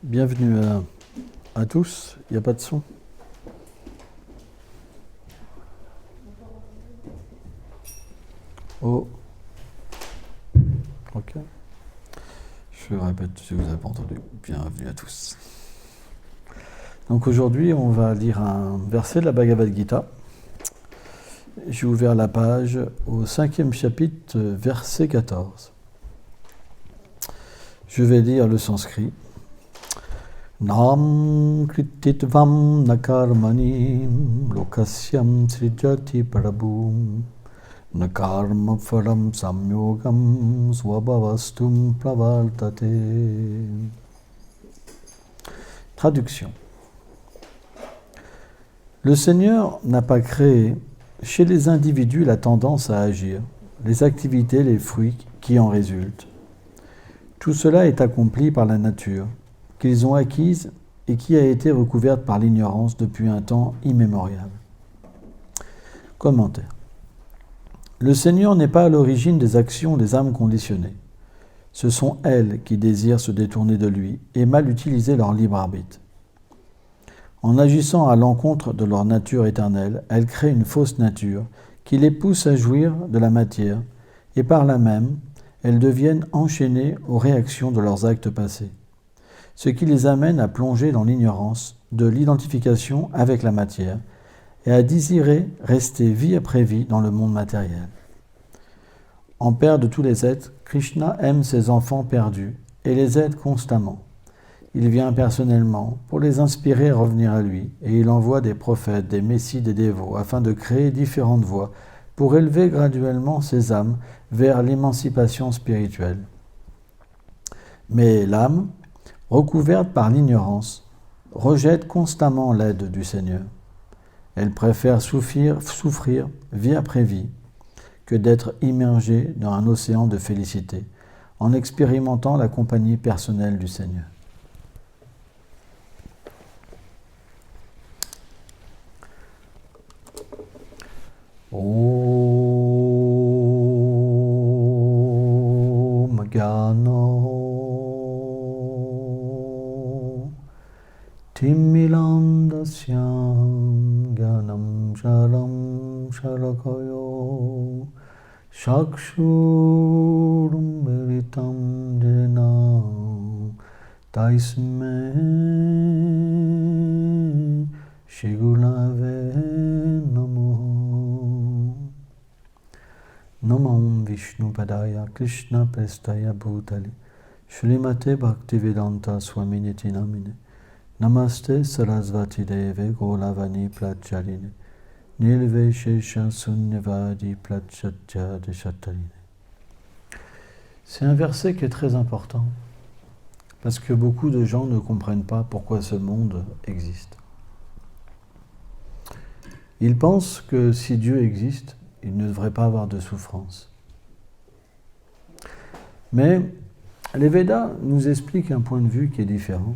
Bienvenue à tous. Il n'y a pas de son. Oh. Ok. Je répète si vous n'avez pas entendu. Bienvenue à tous. Donc aujourd'hui, on va lire un verset de la Bhagavad Gita. J'ai ouvert la page au 5e chapitre, verset 14. Je vais lire le sanskrit. Nam krititvam nakarmani lokasyam srijati prabhum nakarma phalam samyogam swabhavastum pravartate. Traduction. Le Seigneur n'a pas créé chez les individus la tendance à agir, les activités, les fruits qui en résultent. Tout cela est accompli par la nature, qu'ils ont acquise et qui a été recouverte par l'ignorance depuis un temps immémorial. Commentaire. Le Seigneur n'est pas à l'origine des actions des âmes conditionnées. Ce sont elles qui désirent se détourner de lui et mal utiliser leur libre arbitre. En agissant à l'encontre de leur nature éternelle, elles créent une fausse nature qui les pousse à jouir de la matière et par là même, elles deviennent enchaînées aux réactions de leurs actes passés, ce qui les amène à plonger dans l'ignorance de l'identification avec la matière et à désirer rester vie après vie dans le monde matériel. En père de tous les êtres, Krishna aime ses enfants perdus et les aide constamment. Il vient personnellement pour les inspirer à revenir à lui et il envoie des prophètes, des messies, des dévots afin de créer différentes voies pour élever graduellement ces âmes vers l'émancipation spirituelle. Mais l'âme, recouverte par l'ignorance, rejette constamment l'aide du Seigneur. Elle préfère souffrir vie après vie que d'être immergée dans un océan de félicité, en expérimentant la compagnie personnelle du Seigneur. Om Gyano Timmilandasyam Gyanam Sharam Sharakayo Shakshurum Meritam Jena Taisme Shigulave Namo Namam Vishnu Padaya Krishna Prestaya Bhutali Shrimate Bhaktivedanta Swaminiti Namine Namaste Sarasvati Deve Golavani Pracharine Nilve Shesha Sunyavadi Prachatya Deshatarine. C'est un verset qui est très important parce que beaucoup de gens ne comprennent pas pourquoi ce monde existe. Ils pensent que si Dieu existe, il ne devrait pas avoir de souffrance. Mais les Védas nous expliquent un point de vue qui est différent.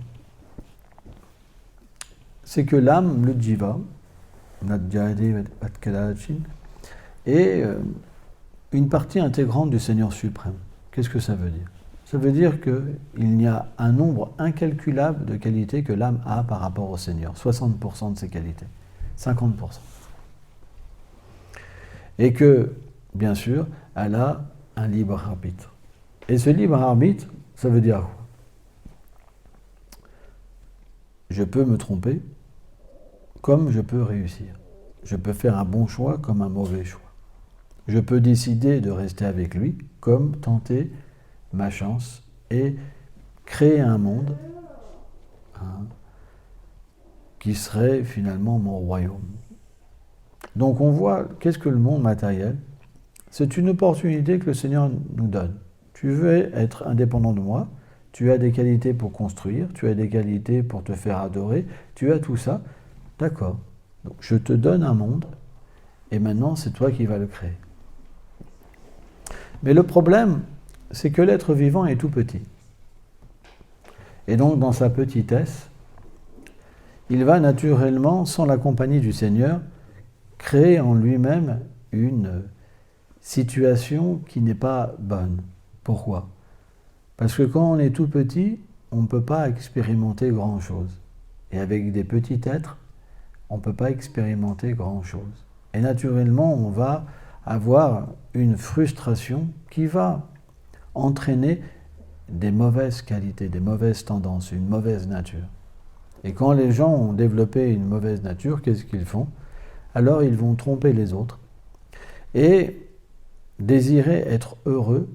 C'est que l'âme, le jiva, est une partie intégrante du Seigneur suprême. Qu'est-ce que ça veut dire? Ça veut dire qu'il y a un nombre incalculable de qualités que l'âme a par rapport au Seigneur. 60% de ses qualités, 50%. Et que, bien sûr, elle a un libre arbitre. Et ce libre arbitre, ça veut dire quoi? Je peux me tromper, comme je peux réussir. Je peux faire un bon choix comme un mauvais choix. Je peux décider de rester avec lui, comme tenter ma chance et créer un monde qui serait finalement mon royaume. Donc on voit, qu'est-ce que le monde matériel? C'est une opportunité que le Seigneur nous donne. Tu veux être indépendant de moi, tu as des qualités pour construire, tu as des qualités pour te faire adorer, tu as tout ça, d'accord. Donc je te donne un monde, et maintenant c'est toi qui vas le créer. Mais le problème, c'est que l'être vivant est tout petit. Et donc dans sa petitesse, il va naturellement, sans la compagnie du Seigneur, créer en lui-même une situation qui n'est pas bonne. Pourquoi? Parce que quand on est tout petit, on ne peut pas expérimenter grand-chose. Et avec des petits êtres, on ne peut pas expérimenter grand-chose. Et naturellement, on va avoir une frustration qui va entraîner des mauvaises qualités, des mauvaises tendances, une mauvaise nature. Et quand les gens ont développé une mauvaise nature, qu'est-ce qu'ils font? Alors ils vont tromper les autres et désirer être heureux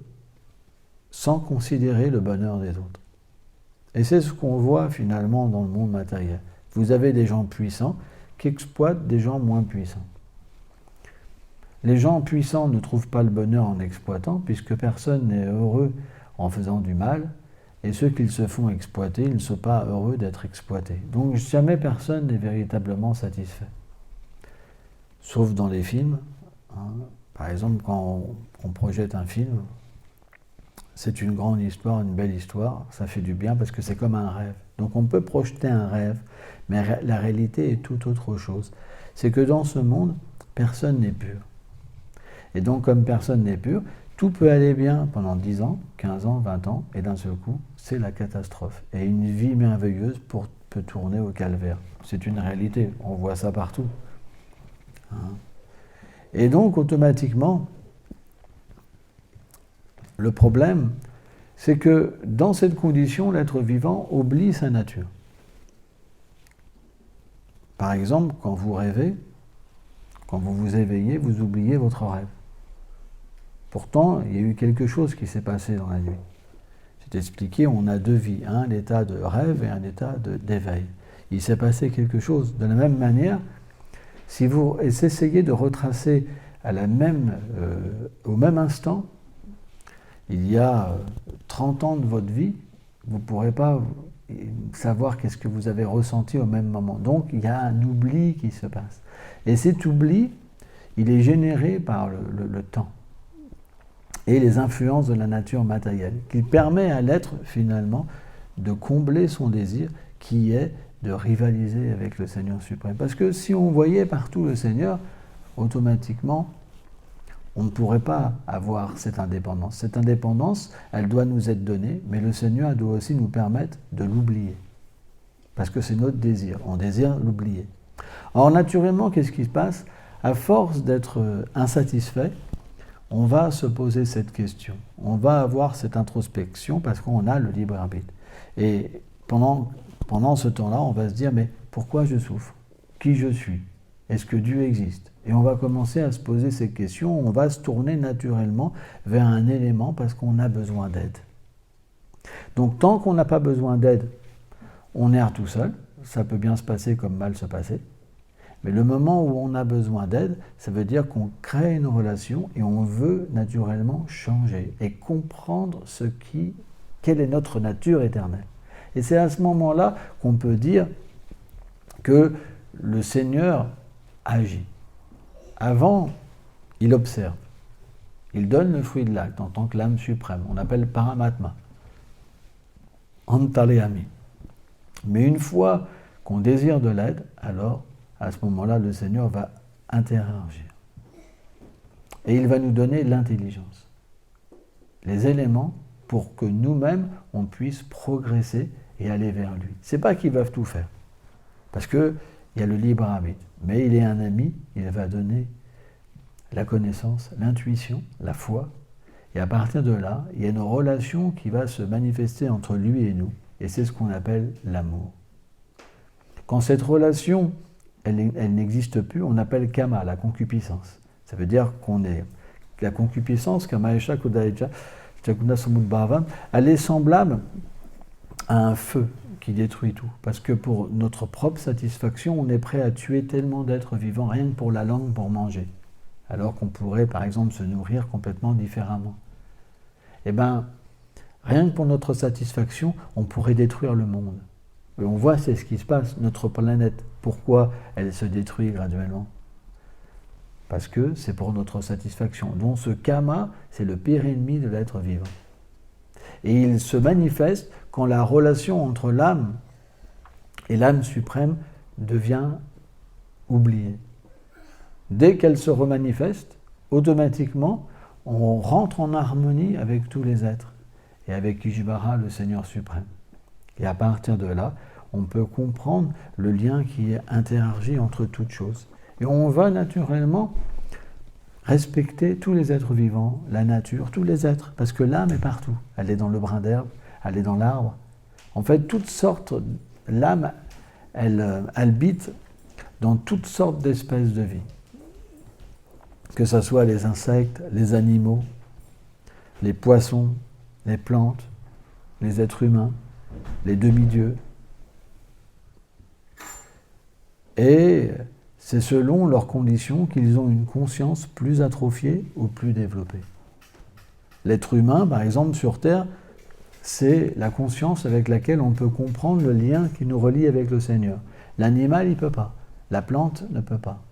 sans considérer le bonheur des autres. Et c'est ce qu'on voit finalement dans le monde matériel. Vous avez des gens puissants qui exploitent des gens moins puissants. Les gens puissants ne trouvent pas le bonheur en exploitant, puisque personne n'est heureux en faisant du mal, et ceux qui se font exploiter, ils ne sont pas heureux d'être exploités. Donc jamais personne n'est véritablement satisfait. Sauf dans les films. Par exemple, quand on projette un film, c'est une grande histoire, une belle histoire, ça fait du bien parce que c'est comme un rêve. Donc on peut projeter un rêve, mais la réalité est tout autre chose. C'est que dans ce monde, personne n'est pur. Et donc comme personne n'est pur, tout peut aller bien pendant 10 ans, 15 ans, 20 ans, et d'un seul coup, c'est la catastrophe. Et une vie merveilleuse peut tourner au calvaire. C'est une réalité, on voit ça partout. Et donc automatiquement, le problème, c'est que dans cette condition, l'être vivant oublie sa nature. Par exemple, quand vous rêvez, quand vous vous éveillez, vous oubliez votre rêve. Pourtant, il y a eu quelque chose qui s'est passé dans la nuit. C'est expliqué, on a deux vies, un état de rêve et un état d'éveil. Il s'est passé quelque chose. De la même manière, si vous essayez de retracer au même instant, il y a 30 ans de votre vie, vous ne pourrez pas savoir qu'est-ce que vous avez ressenti au même moment. Donc, il y a un oubli qui se passe. Et cet oubli, il est généré par le temps et les influences de la nature matérielle, qui permet à l'être, finalement, de combler son désir, qui est de rivaliser avec le Seigneur suprême. Parce que si on voyait partout le Seigneur, automatiquement, on ne pourrait pas avoir cette indépendance. Cette indépendance, elle doit nous être donnée, mais le Seigneur doit aussi nous permettre de l'oublier. Parce que c'est notre désir, on désire l'oublier. Alors naturellement, qu'est-ce qui se passe? À force d'être insatisfait, on va se poser cette question. On va avoir cette introspection parce qu'on a le libre arbitre. Et pendant ce temps-là, on va se dire, mais pourquoi je souffre? Qui je suis? Est-ce que Dieu existe? Et on va commencer à se poser ces questions, on va se tourner naturellement vers un élément parce qu'on a besoin d'aide. Donc tant qu'on n'a pas besoin d'aide, on erre tout seul, ça peut bien se passer comme mal se passer. Mais le moment où on a besoin d'aide, ça veut dire qu'on crée une relation et on veut naturellement changer et comprendre quelle est notre nature éternelle. Et c'est à ce moment-là qu'on peut dire que le Seigneur agit. Avant, il observe. Il donne le fruit de l'acte en tant que l'âme suprême. On appelle paramatma. Antaleyami. Mais une fois qu'on désire de l'aide, alors, à ce moment-là, le Seigneur va interagir. Et il va nous donner l'intelligence. Les éléments pour que nous-mêmes, on puisse progresser et aller vers lui. C'est pas qu'il va tout faire. Parce qu'il y a le libre arbitre. Mais il est un ami, il va donner la connaissance, l'intuition, la foi. Et à partir de là, il y a une relation qui va se manifester entre lui et nous. Et c'est ce qu'on appelle l'amour. Quand cette relation, elle n'existe plus, on appelle kama, la concupiscence. Ça veut dire qu'on est... La concupiscence, kamaesha kudaeja, chakuna samudbhavam, elle est semblable à un feu qui détruit tout. Parce que pour notre propre satisfaction, on est prêt à tuer tellement d'êtres vivants, rien que pour la langue, pour manger. Alors qu'on pourrait, par exemple, se nourrir complètement différemment. Eh bien, rien que pour notre satisfaction, on pourrait détruire le monde. Et on voit, c'est ce qui se passe, notre planète. Pourquoi elle se détruit graduellement? Parce que c'est pour notre satisfaction. Donc ce kama, c'est le pire ennemi de l'être vivant. Et il se manifeste quand la relation entre l'âme et l'âme suprême devient oubliée. Dès qu'elle se remanifeste, automatiquement, on rentre en harmonie avec tous les êtres et avec Ishvara, le Seigneur suprême. Et à partir de là, on peut comprendre le lien qui est interagi entre toutes choses. Et on va naturellement respecter tous les êtres vivants, la nature, tous les êtres, parce que l'âme est partout. Elle est dans le brin d'herbe, elle est dans l'arbre. En fait, toutes sortes, l'âme, elle habite dans toutes sortes d'espèces de vie. Que ce soit les insectes, les animaux, les poissons, les plantes, les êtres humains, les demi-dieux. Et c'est selon leurs conditions qu'ils ont une conscience plus atrophiée ou plus développée. L'être humain, par exemple, sur Terre, c'est la conscience avec laquelle on peut comprendre le lien qui nous relie avec le Seigneur. L'animal, il ne peut pas. La plante ne peut pas.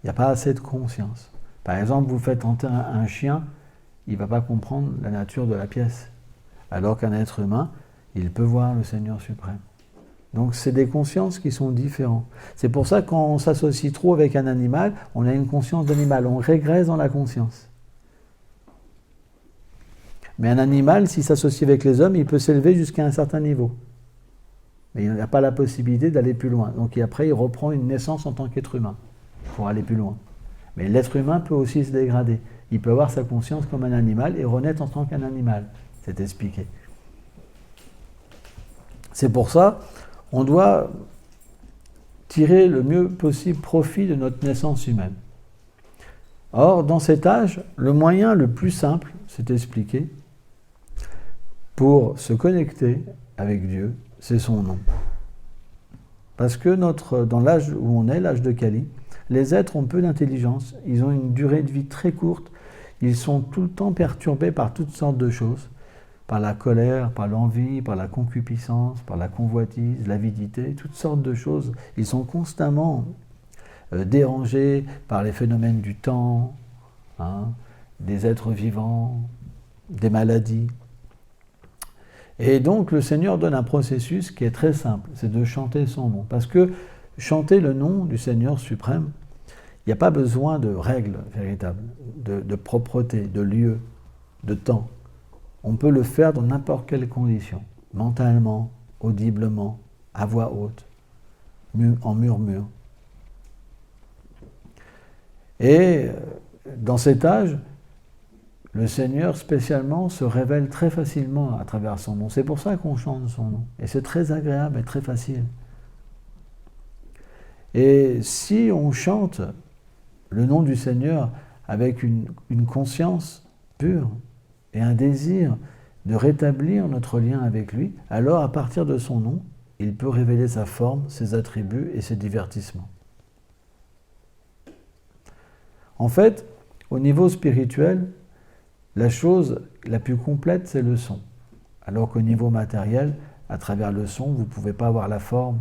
Il n'y a pas assez de conscience. Par exemple, vous faites entrer un chien, il ne va pas comprendre la nature de la pièce. Alors qu'un être humain, il peut voir le Seigneur suprême. Donc c'est des consciences qui sont différentes. C'est pour ça que quand on s'associe trop avec un animal, on a une conscience d'animal, on régresse dans la conscience. Mais un animal, s'il s'associe avec les hommes, il peut s'élever jusqu'à un certain niveau. Mais il n'a pas la possibilité d'aller plus loin. Donc après, il reprend une naissance en tant qu'être humain pour aller plus loin. Mais l'être humain peut aussi se dégrader. Il peut avoir sa conscience comme un animal et renaître en tant qu'un animal. C'est expliqué. C'est pour ça on doit tirer le mieux possible profit de notre naissance humaine. Or, dans cet âge, le moyen le plus simple, c'est expliqué, pour se connecter avec Dieu, c'est son nom. Parce que dans l'âge où on est, l'âge de Kali, les êtres ont peu d'intelligence, ils ont une durée de vie très courte, ils sont tout le temps perturbés par toutes sortes de choses, par la colère, par l'envie, par la concupiscence, par la convoitise, l'avidité, toutes sortes de choses. Ils sont constamment dérangés par les phénomènes du temps, des êtres vivants, des maladies. Et donc le Seigneur donne un processus qui est très simple, c'est de chanter son nom. Parce que chanter le nom du Seigneur suprême, il n'y a pas besoin de règles véritables, de propreté, de lieu, de temps. On peut le faire dans n'importe quelle condition, mentalement, audiblement, à voix haute, en murmure. Et dans cet âge, le Seigneur spécialement se révèle très facilement à travers son nom. C'est pour ça qu'on chante son nom. Et c'est très agréable et très facile. Et si on chante le nom du Seigneur avec une conscience pure, et un désir de rétablir notre lien avec lui, alors à partir de son nom, il peut révéler sa forme, ses attributs et ses divertissements. En fait, au niveau spirituel, la chose la plus complète, c'est le son. Alors qu'au niveau matériel, à travers le son, vous ne pouvez pas avoir la forme,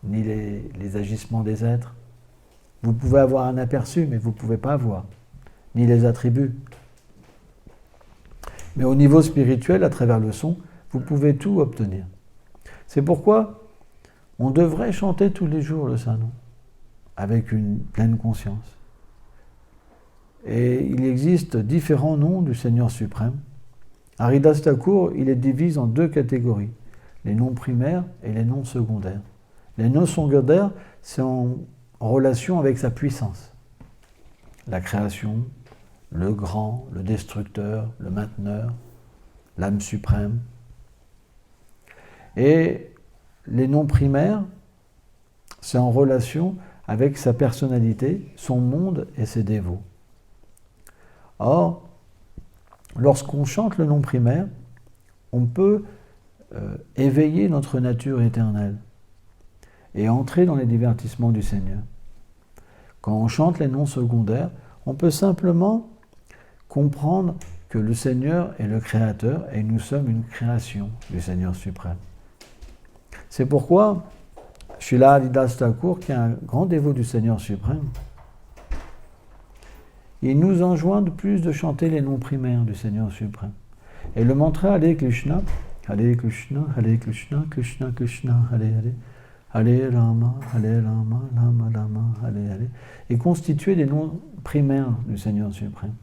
ni les agissements des êtres. Vous pouvez avoir un aperçu, mais vous ne pouvez pas voir, ni les attributs. Mais au niveau spirituel, à travers le son, vous pouvez tout obtenir. C'est pourquoi on devrait chanter tous les jours le Saint-Nom, avec une pleine conscience. Et il existe différents noms du Seigneur suprême. Haridas Thakur, il les divise en deux catégories, les noms primaires et les noms secondaires. Les noms secondaires, c'est en relation avec sa puissance. La création, le grand, le destructeur, le mainteneur, l'âme suprême. Et les noms primaires, c'est en relation avec sa personnalité, son monde et ses dévots. Or, lorsqu'on chante le nom primaire, on peut éveiller notre nature éternelle et entrer dans les divertissements du Seigneur. Quand on chante les noms secondaires, on peut simplement comprendre que le Seigneur est le Créateur et nous sommes une création du Seigneur suprême. C'est pourquoi Srila Haridas Thakur, qui est un grand dévot du Seigneur suprême, il nous enjoint de plus de chanter les noms primaires du Seigneur suprême. Et le mantra Hare Krishna, Krishna Krishna, Hare Hare, Hare Rama, Rama Rama, Hare Hare, est constitué des noms primaires du Seigneur suprême.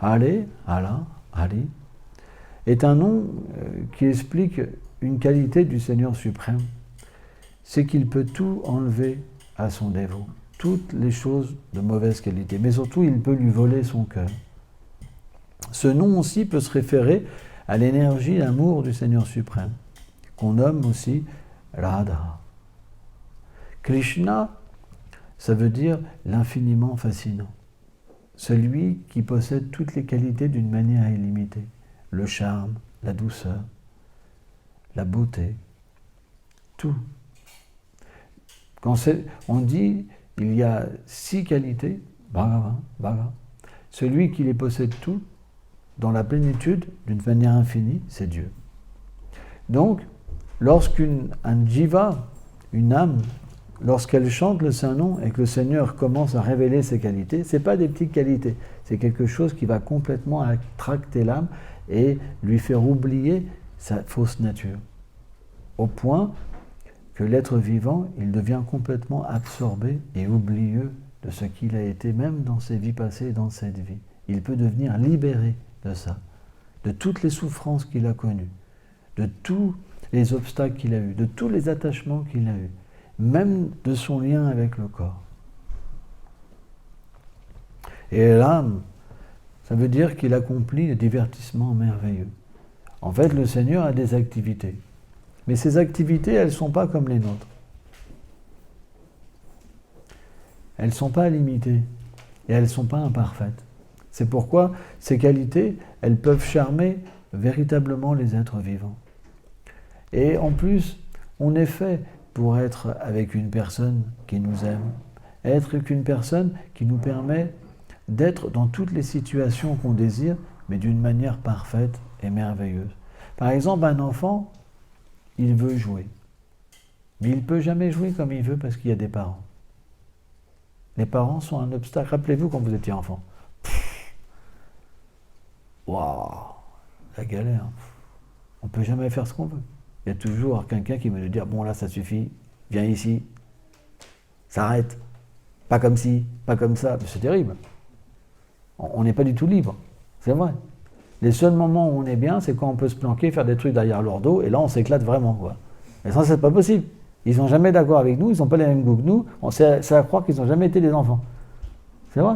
Hare, Allah, Hari, est un nom qui explique une qualité du Seigneur suprême, c'est qu'il peut tout enlever à son dévot, toutes les choses de mauvaise qualité, mais surtout il peut lui voler son cœur. Ce nom aussi peut se référer à l'énergie d'amour du Seigneur suprême, qu'on nomme aussi Radha. Krishna, ça veut dire l'infiniment fascinant, celui qui possède toutes les qualités d'une manière illimitée, le charme, la douceur, la beauté, tout. Quand on dit il y a 6 qualités, Bhagava, celui qui les possède toutes, dans la plénitude, d'une manière infinie, c'est Dieu. Donc, lorsqu'un jiva, une âme, lorsqu'elle chante le Saint-Nom et que le Seigneur commence à révéler ses qualités, ce n'est pas des petites qualités, c'est quelque chose qui va complètement attracter l'âme et lui faire oublier sa fausse nature. Au point que l'être vivant, il devient complètement absorbé et oublieux de ce qu'il a été, même dans ses vies passées et dans cette vie. Il peut devenir libéré de ça, de toutes les souffrances qu'il a connues, de tous les obstacles qu'il a eus, de tous les attachements qu'il a eus, même de son lien avec le corps. Et l'âme, ça veut dire qu'il accomplit des divertissements merveilleux. En fait, le Seigneur a des activités. Mais ces activités, elles ne sont pas comme les nôtres. Elles ne sont pas limitées et elles ne sont pas imparfaites. C'est pourquoi ces qualités, elles peuvent charmer véritablement les êtres vivants. Et en plus, on est fait pour être avec une personne qui nous aime, être avec une personne qui nous permet d'être dans toutes les situations qu'on désire, mais d'une manière parfaite et merveilleuse. Par exemple, un enfant, il veut jouer, mais il ne peut jamais jouer comme il veut parce qu'il y a des parents. Les parents sont un obstacle. Rappelez-vous quand vous étiez enfant. Waouh, la galère. On ne peut jamais faire ce qu'on veut. Il y a toujours quelqu'un qui va nous dire, bon là ça suffit, viens ici, s'arrête, pas comme ci, pas comme ça. C'est terrible. On n'est pas du tout libre, c'est vrai. Les seuls moments où on est bien, c'est quand on peut se planquer, faire des trucs derrière leur dos, et là on s'éclate vraiment, quoi. Mais ça, c'est pas possible. Ils sont jamais d'accord avec nous, ils n'ont pas les mêmes goûts que nous, c'est à croire qu'ils n'ont jamais été des enfants. C'est vrai.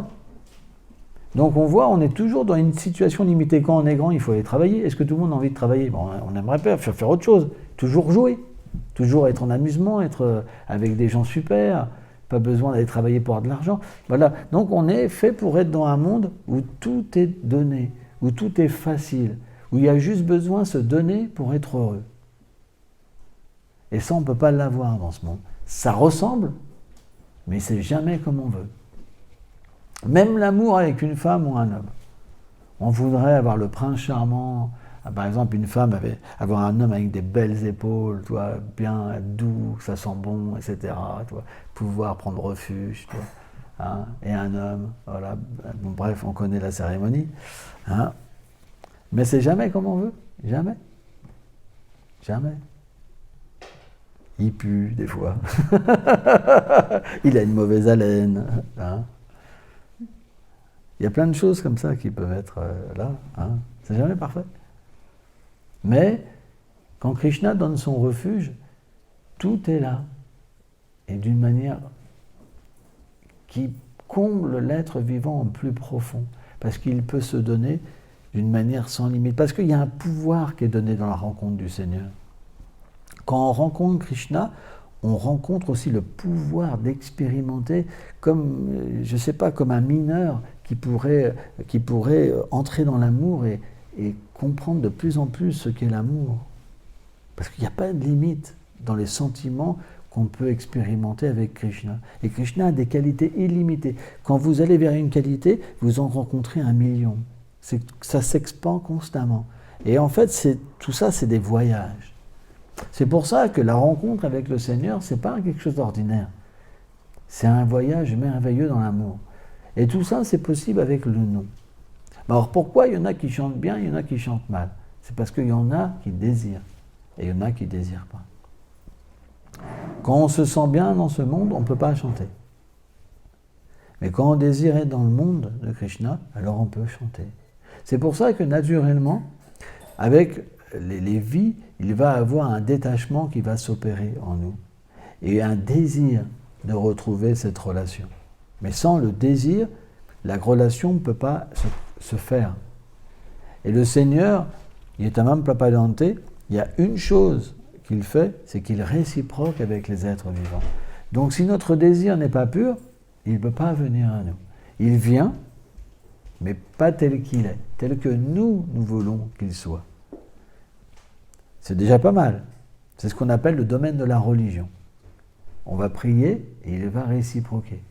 Donc on voit, on est toujours dans une situation limitée. Quand on est grand, il faut aller travailler. Est-ce que tout le monde a envie de travailler? Bon, on aimerait pas faire autre chose. Toujours jouer, toujours être en amusement, être avec des gens super, pas besoin d'aller travailler pour avoir de l'argent. Voilà. Donc on est fait pour être dans un monde où tout est donné, où tout est facile, où il y a juste besoin de se donner pour être heureux. Et ça, on ne peut pas l'avoir dans ce monde. Ça ressemble, mais c'est jamais comme on veut. Même l'amour avec une femme ou un homme. On voudrait avoir le prince charmant. Par exemple, une femme avoir un homme avec des belles épaules, toi, bien doux, ça sent bon, etc. Toi, pouvoir prendre refuge. Toi, hein, et un homme, voilà. Bon, bref, on connaît la cérémonie. Hein. Mais c'est jamais comme on veut. Jamais. Jamais. Il pue, des fois. Il a une mauvaise haleine. Hein. Il y a plein de choses comme ça qui peuvent être là. Hein. C'est jamais parfait. Mais, quand Krishna donne son refuge, tout est là. Et d'une manière qui comble l'être vivant en plus profond. Parce qu'il peut se donner d'une manière sans limite. Parce qu'il y a un pouvoir qui est donné dans la rencontre du Seigneur. Quand on rencontre Krishna, on rencontre aussi le pouvoir d'expérimenter comme, je ne sais pas, comme un mineur qui pourrait entrer dans l'amour et comprendre de plus en plus ce qu'est l'amour. Parce qu'il n'y a pas de limite dans les sentiments qu'on peut expérimenter avec Krishna. Et Krishna a des qualités illimitées. Quand vous allez vers une qualité, vous en rencontrez 1 million. Ça s'expand constamment. Et en fait, tout ça, c'est des voyages. C'est pour ça que la rencontre avec le Seigneur, ce n'est pas quelque chose d'ordinaire. C'est un voyage merveilleux dans l'amour. Et tout ça, c'est possible avec le nom. Alors pourquoi il y en a qui chantent bien, il y en a qui chantent mal? C'est parce qu'il y en a qui désirent, et il y en a qui ne désirent pas. Quand on se sent bien dans ce monde, on ne peut pas chanter. Mais quand on désire être dans le monde de Krishna, alors on peut chanter. C'est pour ça que naturellement, avec les vies, il va avoir un détachement qui va s'opérer en nous et un désir de retrouver cette relation. Mais sans le désir, la relation ne peut pas se faire. Et le Seigneur, il est un homme plapadante, il y a une chose qu'il fait, c'est qu'il réciproque avec les êtres vivants. Donc si notre désir n'est pas pur, il ne peut pas venir à nous. Il vient, mais pas tel qu'il est, tel que nous voulons qu'il soit. C'est déjà pas mal. C'est ce qu'on appelle le domaine de la religion. On va prier et il va réciproquer.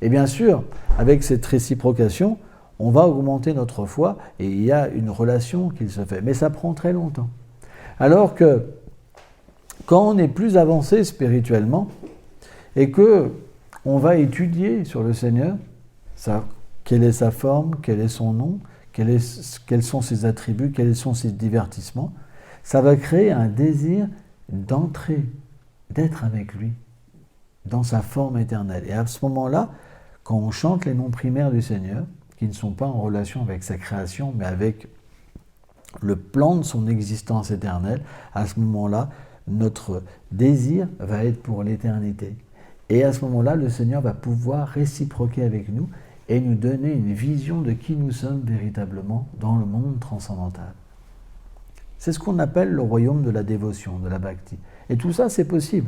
Et bien sûr, avec cette réciprocation, on va augmenter notre foi et il y a une relation qui se fait. Mais ça prend très longtemps. Alors que quand on est plus avancé spirituellement et que on va étudier sur le Seigneur, quelle est sa forme, quel est son nom, quels sont ses attributs, quels sont ses divertissements, ça va créer un désir d'entrer, d'être avec lui, dans sa forme éternelle. Et à ce moment-là, quand on chante les noms primaires du Seigneur, qui ne sont pas en relation avec sa création, mais avec le plan de son existence éternelle, à ce moment-là, notre désir va être pour l'éternité. Et à ce moment-là, le Seigneur va pouvoir réciproquer avec nous et nous donner une vision de qui nous sommes véritablement dans le monde transcendantal. C'est ce qu'on appelle le royaume de la dévotion, de la bhakti. Et tout ça, c'est possible.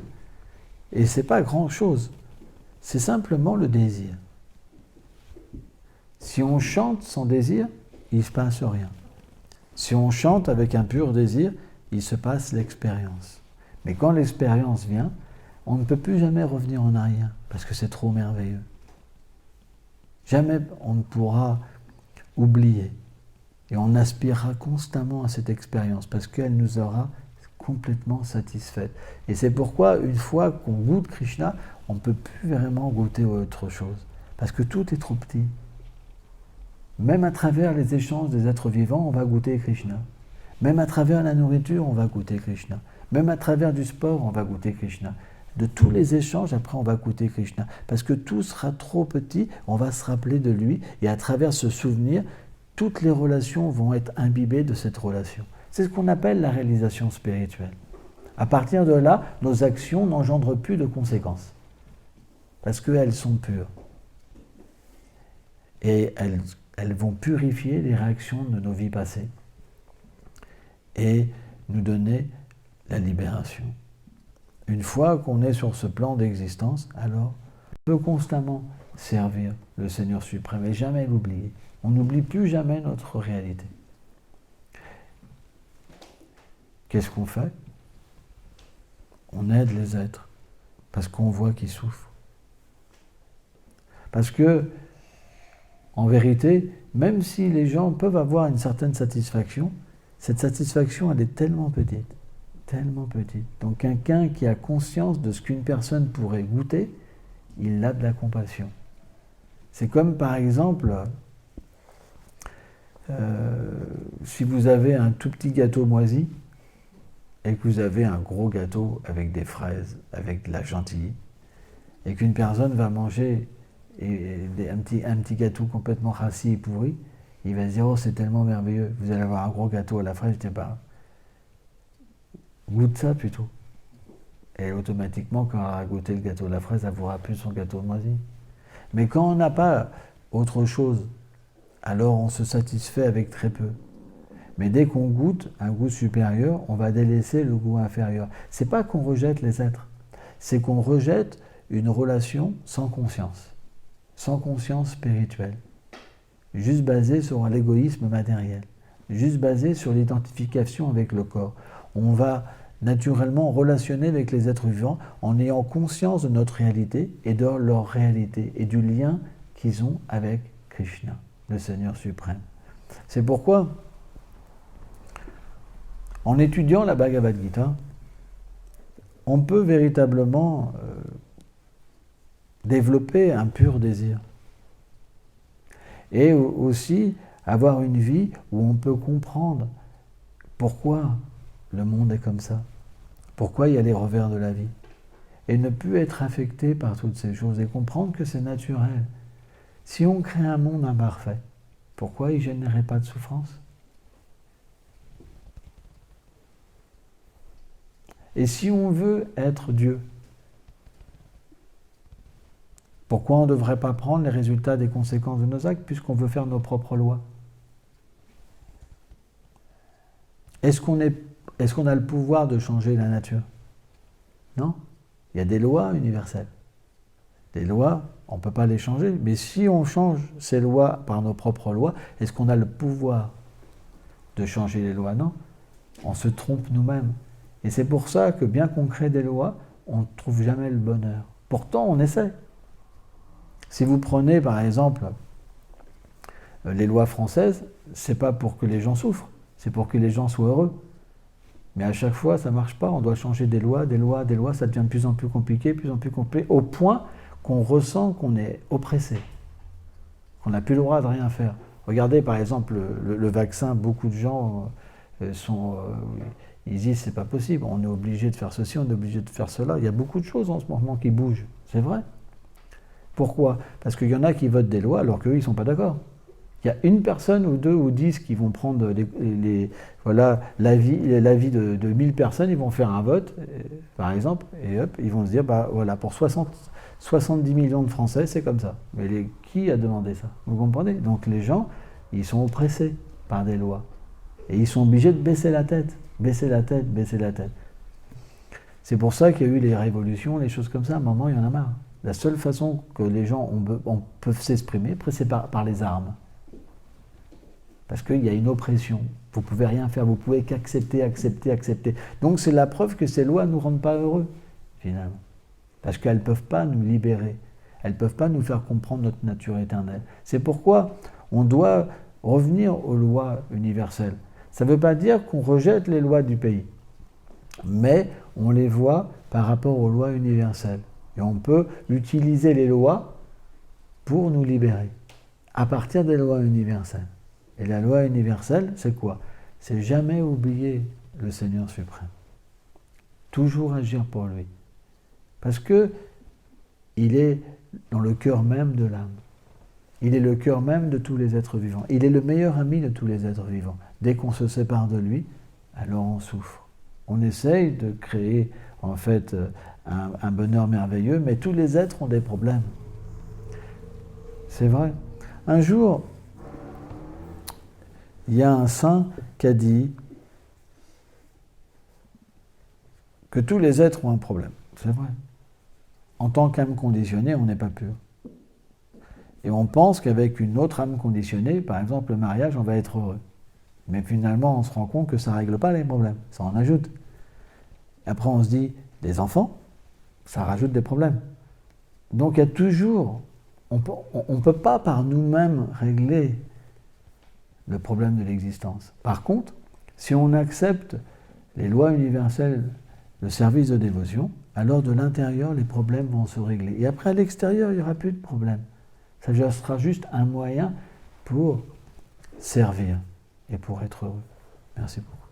Et ce n'est pas grand-chose. C'est simplement le désir. Si on chante sans désir, il ne se passe rien. Si on chante avec un pur désir, il se passe l'expérience. Mais quand l'expérience vient, on ne peut plus jamais revenir en arrière, parce que c'est trop merveilleux. Jamais on ne pourra oublier. Et on aspirera constamment à cette expérience, parce qu'elle nous aura complètement satisfaite. Et c'est pourquoi, une fois qu'on goûte Krishna, on ne peut plus vraiment goûter autre chose, parce que tout est trop petit. Même à travers les échanges des êtres vivants, on va goûter Krishna. Même à travers la nourriture, on va goûter Krishna. Même à travers du sport, on va goûter Krishna. De tous les échanges, après, on va goûter Krishna. Parce que tout sera trop petit, on va se rappeler de lui, et à travers ce souvenir, toutes les relations vont être imbibées de cette relation. C'est ce qu'on appelle la réalisation spirituelle. À partir de là, nos actions n'engendrent plus de conséquences. Parce qu'elles sont pures. Et elles vont purifier les réactions de nos vies passées et nous donner la libération. Une fois qu'on est sur ce plan d'existence, alors on peut constamment servir le Seigneur suprême et jamais l'oublier. On n'oublie plus jamais notre réalité. Qu'est-ce qu'on fait? On aide les êtres parce qu'on voit qu'ils souffrent. Parce que en vérité, même si les gens peuvent avoir une certaine satisfaction, cette satisfaction, elle est tellement petite. Donc quelqu'un qui a conscience de ce qu'une personne pourrait goûter, il a de la compassion. C'est comme par exemple, si vous avez un tout petit gâteau moisi et que vous avez un gros gâteau avec des fraises, avec de la chantilly, et qu'une personne va manger un petit gâteau complètement rassis et pourri, il va se dire « Oh, c'est tellement merveilleux, vous allez avoir un gros gâteau à la fraise, je dis pas. Goûte ça plutôt. » Et automatiquement, quand elle aura goûté le gâteau à la fraise, elle ne voudra plus son gâteau moisi. Mais quand on n'a pas autre chose, alors on se satisfait avec très peu. Mais dès qu'on goûte un goût supérieur, on va délaisser le goût inférieur. C'est pas qu'on rejette les êtres, c'est qu'on rejette une relation sans conscience spirituelle, juste basée sur l'égoïsme matériel, juste basée sur l'identification avec le corps. On va naturellement relationner avec les êtres vivants en ayant conscience de notre réalité et de leur réalité et du lien qu'ils ont avec Krishna, le Seigneur suprême. C'est pourquoi, en étudiant la Bhagavad Gita, on peut véritablement développer un pur désir. Et aussi avoir une vie où on peut comprendre pourquoi le monde est comme ça, pourquoi il y a les revers de la vie. Et ne plus être affecté par toutes ces choses et comprendre que c'est naturel. Si on crée un monde imparfait, pourquoi il ne générerait pas de souffrance? Et si on veut être Dieu, pourquoi on ne devrait pas prendre les résultats des conséquences de nos actes puisqu'on veut faire nos propres lois? Est-ce qu'on a le pouvoir de changer la nature? Non. Il y a des lois universelles. Des lois, on ne peut pas les changer. Mais si on change ces lois par nos propres lois, est-ce qu'on a le pouvoir de changer les lois? Non. On se trompe nous-mêmes. Et c'est pour ça que bien qu'on crée des lois, on ne trouve jamais le bonheur. Pourtant, on essaie. Si vous prenez par exemple les lois françaises, c'est pas pour que les gens souffrent, c'est pour que les gens soient heureux. Mais à chaque fois, ça ne marche pas. On doit changer des lois, ça devient de plus en plus compliqué, au point qu'on ressent qu'on est oppressé, qu'on n'a plus le droit de rien faire. Regardez par exemple le vaccin, beaucoup de gens ils disent c'est pas possible, on est obligé de faire ceci, on est obligé de faire cela. Il y a beaucoup de choses en ce moment qui bougent, c'est vrai. Pourquoi? Parce qu'il y en a qui votent des lois alors qu'eux, ils ne sont pas d'accord. Il y a une personne ou deux ou 10 qui vont prendre l'avis de 1000 personnes, ils vont faire un vote, par exemple, et hop, ils vont se dire, pour 70 millions de Français, c'est comme ça. Mais qui a demandé ça? Vous comprenez? Donc les gens, ils sont oppressés par des lois. Et ils sont obligés de baisser la tête. C'est pour ça qu'il y a eu les révolutions, les choses comme ça. À un moment, il y en a marre. La seule façon que les gens peuvent s'exprimer, c'est par les armes. Parce qu'il y a une oppression. Vous ne pouvez rien faire, vous ne pouvez qu'accepter. Donc c'est la preuve que ces lois ne nous rendent pas heureux, finalement. Parce qu'elles ne peuvent pas nous libérer. Elles ne peuvent pas nous faire comprendre notre nature éternelle. C'est pourquoi on doit revenir aux lois universelles. Ça ne veut pas dire qu'on rejette les lois du pays, mais on les voit par rapport aux lois universelles. Et on peut utiliser les lois pour nous libérer, à partir des lois universelles. Et la loi universelle, c'est quoi? C'est jamais oublier le Seigneur suprême. Toujours agir pour lui. Parce que il est dans le cœur même de l'âme. Il est le cœur même de tous les êtres vivants. Il est le meilleur ami de tous les êtres vivants. Dès qu'on se sépare de lui, alors on souffre. On essaye de créer, en fait, un bonheur merveilleux, mais tous les êtres ont des problèmes. C'est vrai. Un jour, il y a un saint qui a dit que tous les êtres ont un problème. C'est vrai. En tant qu'âme conditionnée, on n'est pas pur. Et on pense qu'avec une autre âme conditionnée, par exemple le mariage, on va être heureux. Mais finalement, on se rend compte que ça ne règle pas les problèmes, ça en ajoute. Et après, on se dit, des enfants, ça rajoute des problèmes. Donc il y a toujours, on ne peut pas par nous-mêmes régler le problème de l'existence. Par contre, si on accepte les lois universelles, le service de dévotion, alors de l'intérieur, les problèmes vont se régler. Et après, à l'extérieur, il n'y aura plus de problème. Ça sera juste un moyen pour servir et pour être heureux. Merci beaucoup.